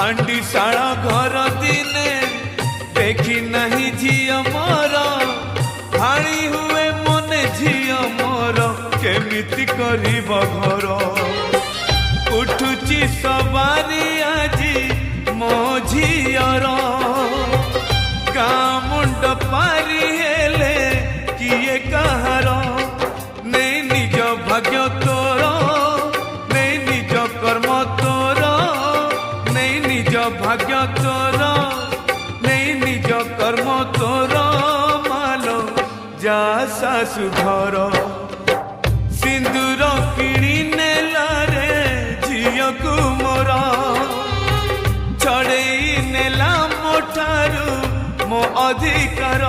हांडीशाला घर दिने देखी नहीं झिया मोर भाणी हुए मने झिया मोर केमिति करिब घर उठुची सवारी आजी मो झियर गाँ मुंड पारी हेले किए कहार नहीं निज भाग्य तोर नहीं निज कर्म तोर नहीं निज भाग्य तोर नहीं निज कर्म तोर मालो जा सासु घर सिंदूर किणी नेला रे झियो को मोर छड़ेई नेला मोठारू मो अधिकार